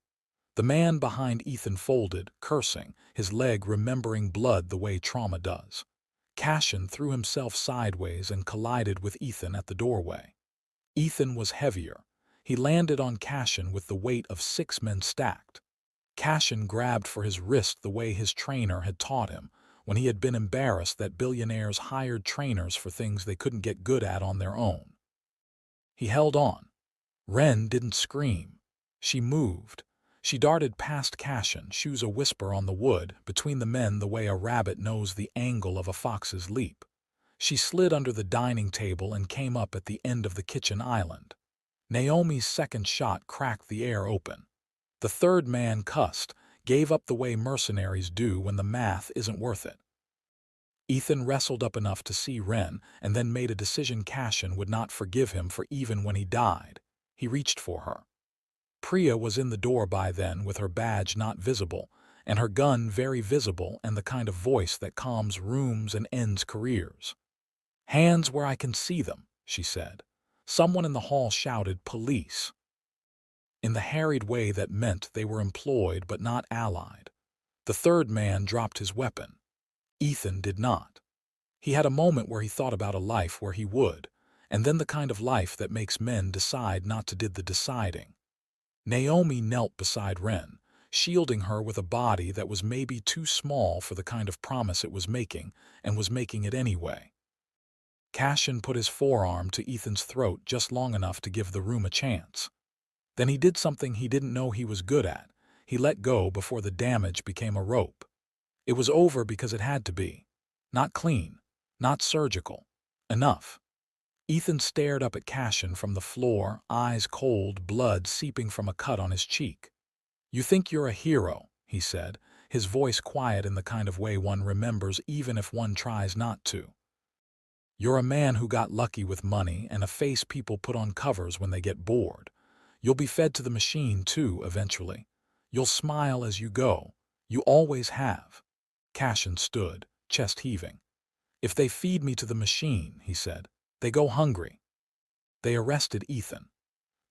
The man behind Ethan folded, cursing, his leg remembering blood the way trauma does. Cashin threw himself sideways and collided with Ethan at the doorway. Ethan was heavier. He landed on Cashin with the weight of 6 men stacked. Cashin grabbed for his wrist the way his trainer had taught him, when he had been embarrassed that billionaires hired trainers for things they couldn't get good at on their own. He held on. Wren didn't scream. She moved. She darted past Cashin, shoes a whisper on the wood, between the men the way a rabbit knows the angle of a fox's leap. She slid under the dining table and came up at the end of the kitchen island. Naomi's second shot cracked the air open. The third man cussed, gave up the way mercenaries do when the math isn't worth it. Ethan wrestled up enough to see Wren and then made a decision Cashin would not forgive him for even when he died. He reached for her. Priya was in the door by then with her badge not visible, and her gun very visible and the kind of voice that calms rooms and ends careers. "Hands where I can see them," she said. Someone in the hall shouted, "Police," in the harried way that meant they were employed but not allied. The third man dropped his weapon. Ethan did not. He had a moment where he thought about a life where he would, and then the kind of life that makes men decide not to did the deciding. Naomi knelt beside Wren, shielding her with a body that was maybe too small for the kind of promise it was making, and was making it anyway. Cashin put his forearm to Ethan's throat just long enough to give the room a chance. Then he did something he didn't know he was good at. He let go before the damage became a rope. It was over because it had to be. Not clean, not surgical. Enough. Ethan stared up at Cashin from the floor, eyes cold, blood seeping from a cut on his cheek. "You think you're a hero," he said, his voice quiet in the kind of way one remembers even if one tries not to. "You're a man who got lucky with money and a face people put on covers when they get bored. You'll be fed to the machine, too, eventually. You'll smile as you go. You always have." Cashin stood, chest heaving. "If they feed me to the machine," he said, "they go hungry." They arrested Ethan.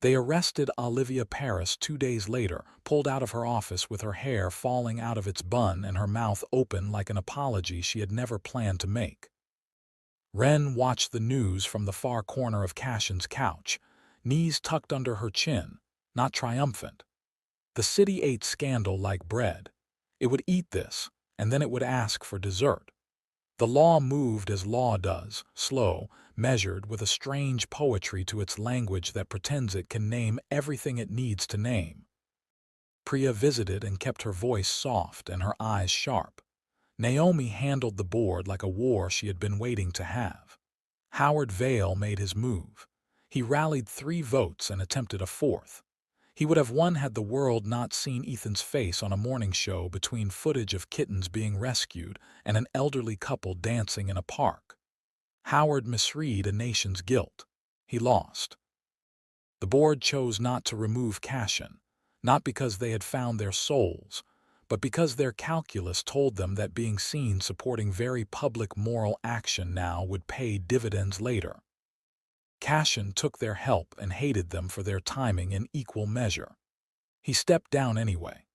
They arrested Olivia Paris 2 days later, pulled out of her office with her hair falling out of its bun and her mouth open like an apology she had never planned to make. Wren watched the news from the far corner of Cashin's couch, knees tucked under her chin, not triumphant. The city ate scandal like bread. It would eat this, and then it would ask for dessert. The law moved as law does, slow, measured, with a strange poetry to its language that pretends it can name everything it needs to name. Priya visited and kept her voice soft and her eyes sharp. Naomi handled the board like a war she had been waiting to have. Howard Vale made his move. He rallied 3 votes and attempted a 4th. He would have won had the world not seen Ethan's face on a morning show between footage of kittens being rescued and an elderly couple dancing in a park. Howard misread a nation's guilt. He lost. The board chose not to remove Cashin, not because they had found their souls, but because their calculus told them that being seen supporting very public moral action now would pay dividends later. Cashin took their help and hated them for their timing in equal measure. He stepped down anyway.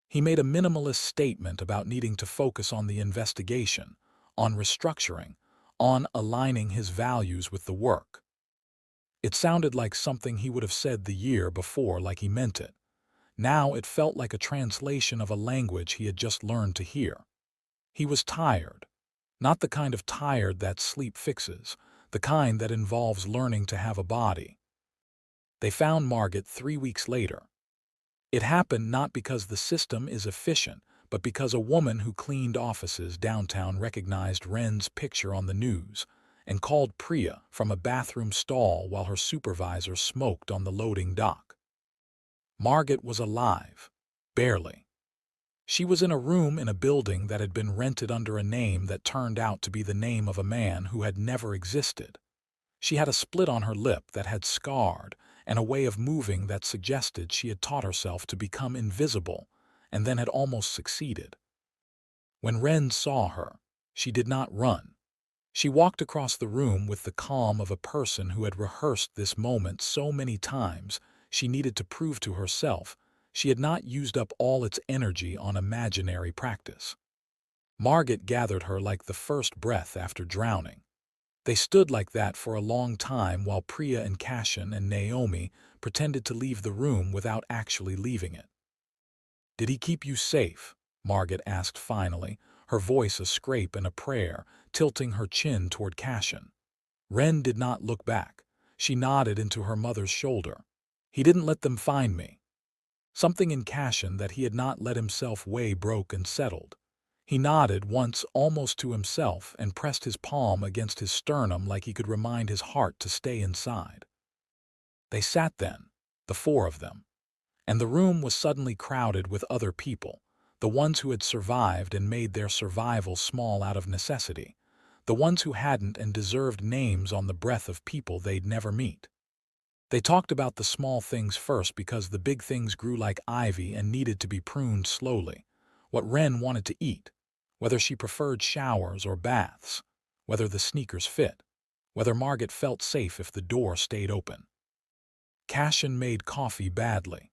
He made a minimalist statement about needing to focus on the investigation, on restructuring, on aligning his values with the work. It sounded like something he would have said the year before, like he meant it. Now it felt like a translation of a language he had just learned to hear. He was tired. Not the kind of tired that sleep fixes, the kind that involves learning to have a body. They found Margaret 3 weeks later. It happened not because the system is efficient, but because a woman who cleaned offices downtown recognized Wren's picture on the news and called Priya from a bathroom stall while her supervisor smoked on the loading dock. Margaret was alive. Barely. She was in a room in a building that had been rented under a name that turned out to be the name of a man who had never existed. She had a split on her lip that had scarred, and a way of moving that suggested she had taught herself to become invisible, and then had almost succeeded. When Wren saw her, she did not run. She walked across the room with the calm of a person who had rehearsed this moment so many times she needed to prove to herself she had not used up all its energy on imaginary practice. Margaret gathered her like the first breath after drowning. They stood like that for a long time while Priya and Cashin and Naomi pretended to leave the room without actually leaving it. "Did he keep you safe?" Margaret asked finally, her voice a scrape and a prayer, tilting her chin toward Cashin. Wren did not look back. She nodded into her mother's shoulder. He didn't let them find me. Something in Cashin that he had not let himself weigh broke and settled. He nodded once almost to himself and pressed his palm against his sternum like he could remind his heart to stay inside. They sat then, the four of them, and the room was suddenly crowded with other people, the ones who had survived and made their survival small out of necessity, the ones who hadn't and deserved names on the breath of people they'd never meet. They talked about the small things first because the big things grew like ivy and needed to be pruned slowly. What Wren wanted to eat, whether she preferred showers or baths, whether the sneakers fit, whether Margaret felt safe if the door stayed open. Cashin made coffee badly.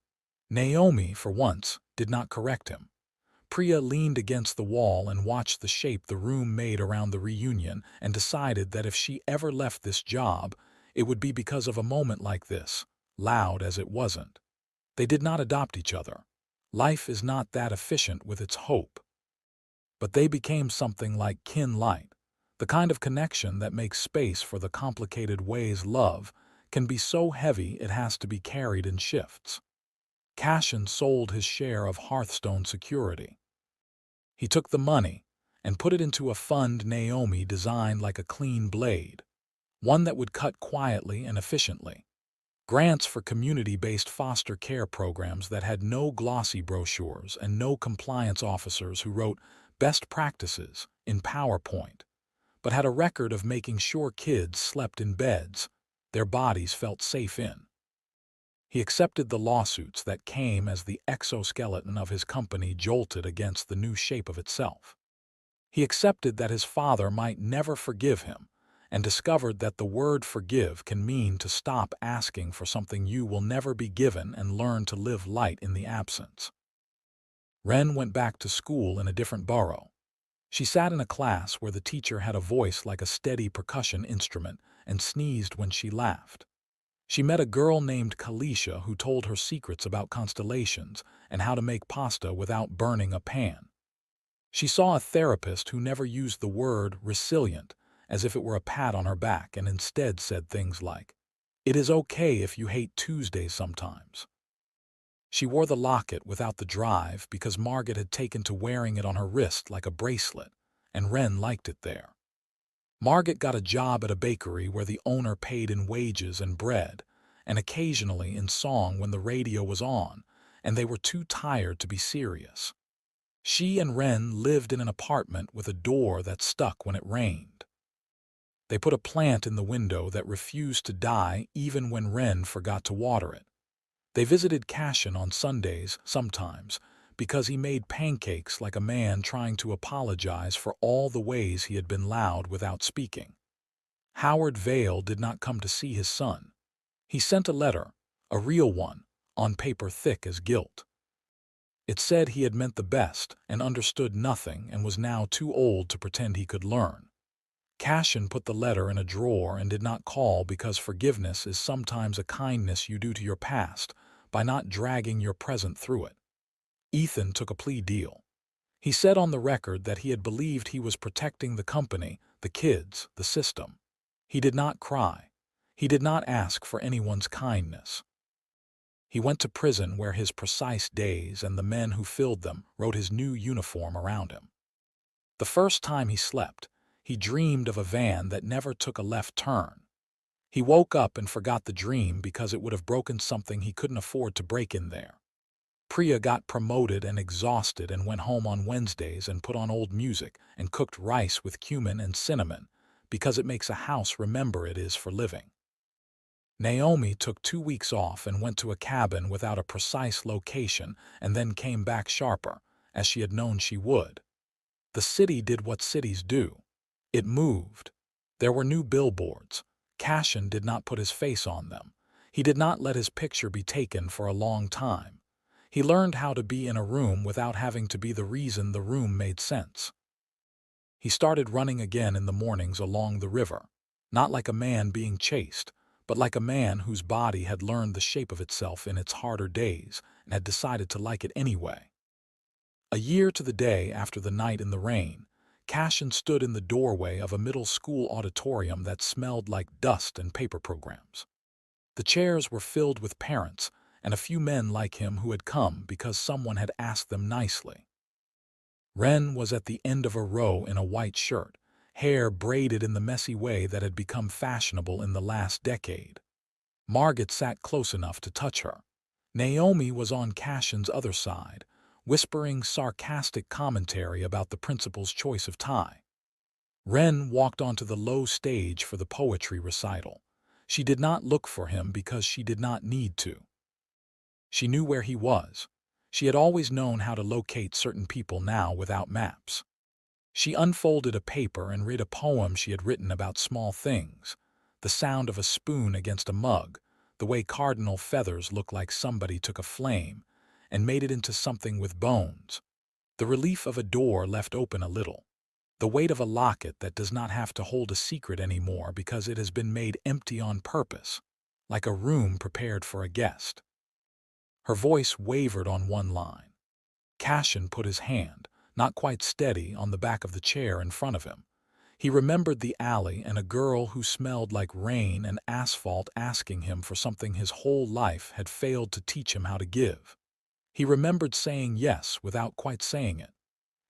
Naomi, for once, did not correct him. Priya leaned against the wall and watched the shape the room made around the reunion and decided that if she ever left this job, it would be because of a moment like this, loud as it wasn't. They did not adopt each other. Life is not that efficient with its hope. But they became something like kin light, the kind of connection that makes space for the complicated ways love can be so heavy it has to be carried in shifts. Cashin sold his share of Hearthstone security. He took the money and put it into a fund Naomi designed like a clean blade, one that would cut quietly and efficiently. Grants for community-based foster care programs that had no glossy brochures and no compliance officers who wrote best practices in PowerPoint, but had a record of making sure kids slept in beds their bodies felt safe in. He accepted the lawsuits that came as the exoskeleton of his company jolted against the new shape of itself. He accepted that his father might never forgive him, and discovered that the word forgive can mean to stop asking for something you will never be given and learn to live light in the absence. Wren went back to school in a different borough. She sat in a class where the teacher had a voice like a steady percussion instrument and sneezed when she laughed. She met a girl named Kalisha who told her secrets about constellations and how to make pasta without burning a pan. She saw a therapist who never used the word resilient as if it were a pat on her back and instead said things like, "It is okay if you hate Tuesdays sometimes." She wore the locket without the drive because Margaret had taken to wearing it on her wrist like a bracelet, and Wren liked it there. Margaret got a job at a bakery where the owner paid in wages and bread, and occasionally in song when the radio was on, and they were too tired to be serious. She and Wren lived in an apartment with a door that stuck when it rained. They put a plant in the window that refused to die even when Wren forgot to water it. They visited Cashin on Sundays, sometimes, because he made pancakes like a man trying to apologize for all the ways he had been loud without speaking. Howard Vale did not come to see his son. He sent a letter, a real one, on paper thick as guilt. It said he had meant the best and understood nothing and was now too old to pretend he could learn. Cashin put the letter in a drawer and did not call because forgiveness is sometimes a kindness you do to your past by not dragging your present through it. Ethan took a plea deal. He said on the record that he had believed he was protecting the company, the kids, the system. He did not cry. He did not ask for anyone's kindness. He went to prison where his precise days and the men who filled them wrote his new uniform around him. The first time he slept, he dreamed of a van that never took a left turn. He woke up and forgot the dream because it would have broken something he couldn't afford to break in there. Priya got promoted and exhausted and went home on Wednesdays and put on old music and cooked rice with cumin and cinnamon because it makes a house remember it is for living. Naomi took 2 weeks off and went to a cabin without a precise location and then came back sharper, as she had known she would. The city did what cities do. It moved. There were new billboards. Cashin did not put his face on them. He did not let his picture be taken for a long time. He learned how to be in a room without having to be the reason the room made sense. He started running again in the mornings along the river, not like a man being chased, but like a man whose body had learned the shape of itself in its harder days and had decided to like it anyway. A year to the day after the night in the rain, Cashin stood in the doorway of a middle school auditorium that smelled like dust and paper programs. The chairs were filled with parents and a few men like him who had come because someone had asked them nicely. Ren was at the end of a row in a white shirt, hair braided in the messy way that had become fashionable in the last decade. Margaret sat close enough to touch her. Naomi was on Cashin's other side, whispering sarcastic commentary about the principal's choice of tie. Ren walked onto the low stage for the poetry recital. She did not look for him because she did not need to. She knew where he was. She had always known how to locate certain people now without maps. She unfolded a paper and read a poem she had written about small things, the sound of a spoon against a mug, the way cardinal feathers look like somebody took a flame and made it into something with bones, the relief of a door left open a little, the weight of a locket that does not have to hold a secret anymore because it has been made empty on purpose, like a room prepared for a guest. Her voice wavered on one line. Cashin put his hand, not quite steady, on the back of the chair in front of him. He remembered the alley and a girl who smelled like rain and asphalt asking him for something his whole life had failed to teach him how to give. He remembered saying yes without quite saying it.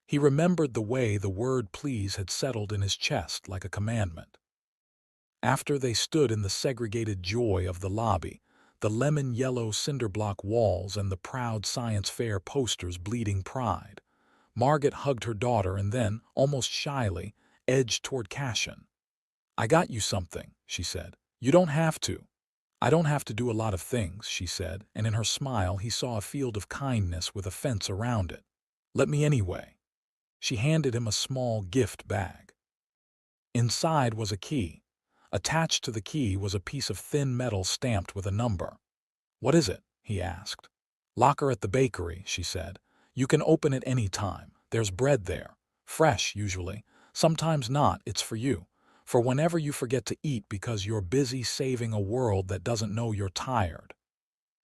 He remembered the way the word please had settled in his chest like a commandment. After they stood in the segregated joy of the lobby, the lemon-yellow cinder-block walls and the proud science fair posters bleeding pride, Margaret hugged her daughter and then, almost shyly, edged toward Cashin. "I got you something," she said. "You don't have to." "I don't have to do a lot of things," she said, and in her smile he saw a field of kindness with a fence around it. "Let me anyway." She handed him a small gift bag. Inside was a key. Attached to the key was a piece of thin metal stamped with a number. "What is it?" he asked. "Locker at the bakery," she said. "You can open it any time. There's bread there. Fresh, usually. Sometimes not. It's for you. For whenever you forget to eat because you're busy saving a world that doesn't know you're tired."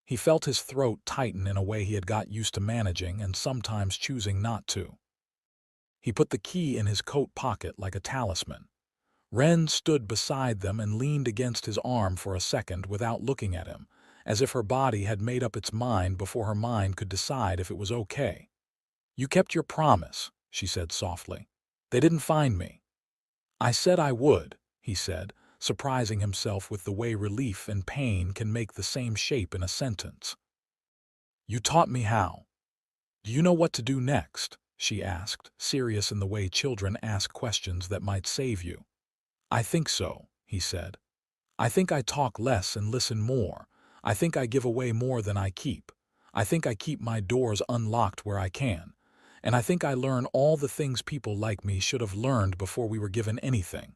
He felt his throat tighten in a way he had got used to managing and sometimes choosing not to. He put the key in his coat pocket like a talisman. Ren stood beside them and leaned against his arm for a second without looking at him, as if her body had made up its mind before her mind could decide if it was okay. "You kept your promise," she said softly. "They didn't find me." "I said I would," he said, surprising himself with the way relief and pain can make the same shape in a sentence. "You taught me how." "Do you know what to do next?" she asked, serious in the way children ask questions that might save you. "I think so," he said. "I think I talk less and listen more. I think I give away more than I keep. I think I keep my doors unlocked where I can. And I think I learn all the things people like me should have learned before we were given anything."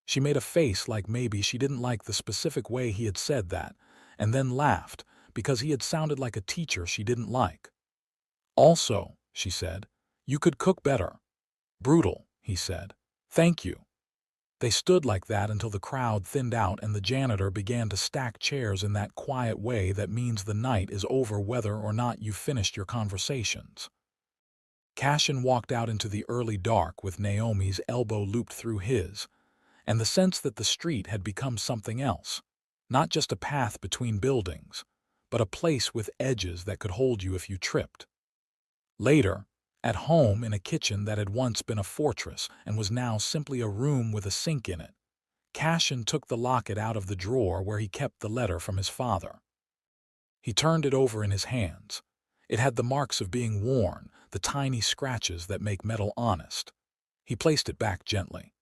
She made a face like maybe she didn't like the specific way he had said that, and then laughed because he had sounded like a teacher she didn't like. "Also," she said, "you could cook better." "Brutal," he said. "Thank you." They stood like that until the crowd thinned out and the janitor began to stack chairs in that quiet way that means the night is over whether or not you've finished your conversations. Cashin walked out into the early dark with Naomi's elbow looped through his, and the sense that the street had become something else, not just a path between buildings, but a place with edges that could hold you if you tripped. Later, at home in a kitchen that had once been a fortress and was now simply a room with a sink in it, Cashin took the locket out of the drawer where he kept the letter from his father. He turned it over in his hands. It had the marks of being worn, the tiny scratches that make metal honest. He placed it back gently.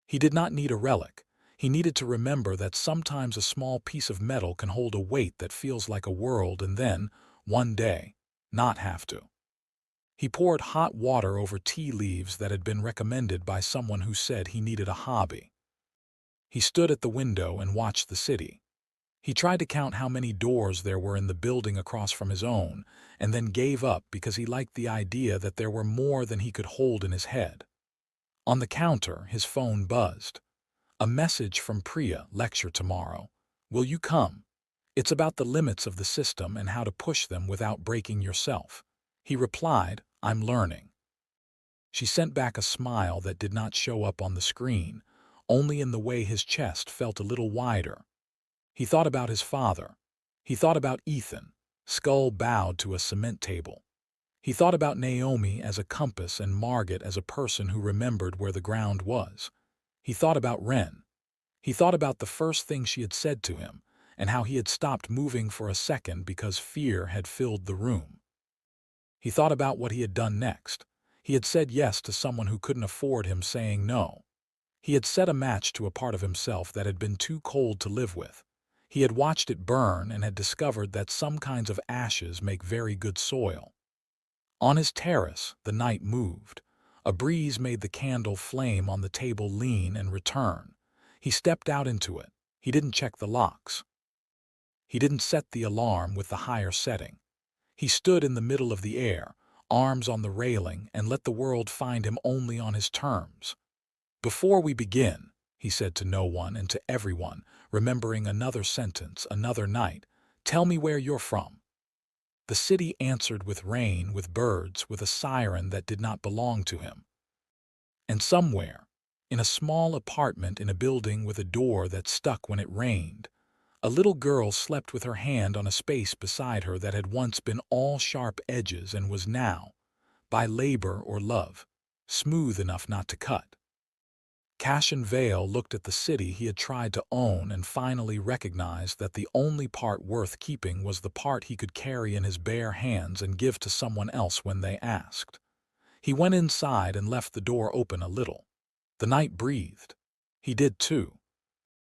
He did not need a relic. He needed to remember that sometimes a small piece of metal can hold a weight that feels like a world and then, one day, not have to. He poured hot water over tea leaves that had been recommended by someone who said he needed a hobby. He stood at the window and watched the city. He tried to count how many doors there were in the building across from his own, and then gave up because he liked the idea that there were more than he could hold in his head. On the counter, his phone buzzed. "A message from Priya, lecture tomorrow. Will you come? It's about the limits of the system and how to push them without breaking yourself." He replied, I'm learning." She sent back a smile that did not show up on the screen, only in the way his chest felt a little wider. He thought about his father. He thought about Ethan, skull bowed to a cement table. He thought about Naomi as a compass and Margaret as a person who remembered where the ground was. He thought about Wren. He thought about the first thing she had said to him, and how he had stopped moving for a second because fear had filled the room. He thought about what he had done next. He had said yes to someone who couldn't afford him saying no. He had set a match to a part of himself that had been too cold to live with. He had watched it burn and had discovered that some kinds of ashes make very good soil. On his terrace, the night moved. A breeze made the candle flame on the table lean and return. He stepped out into it. He didn't check the locks. He didn't set the alarm with the higher setting. He stood in the middle of the air, arms on the railing, and let the world find him only on his terms. "Before we begin," he said to no one and to everyone, remembering another sentence, another night, "tell me where you're from." The city answered with rain, with birds, with a siren that did not belong to him. And somewhere, in a small apartment in a building with a door that stuck when it rained, a little girl slept with her hand on a space beside her that had once been all sharp edges and was now, by labor or love, smooth enough not to cut. Cashin Vale looked at the city he had tried to own and finally recognized that the only part worth keeping was the part he could carry in his bare hands and give to someone else when they asked. He went inside and left the door open a little. The night breathed. He did too.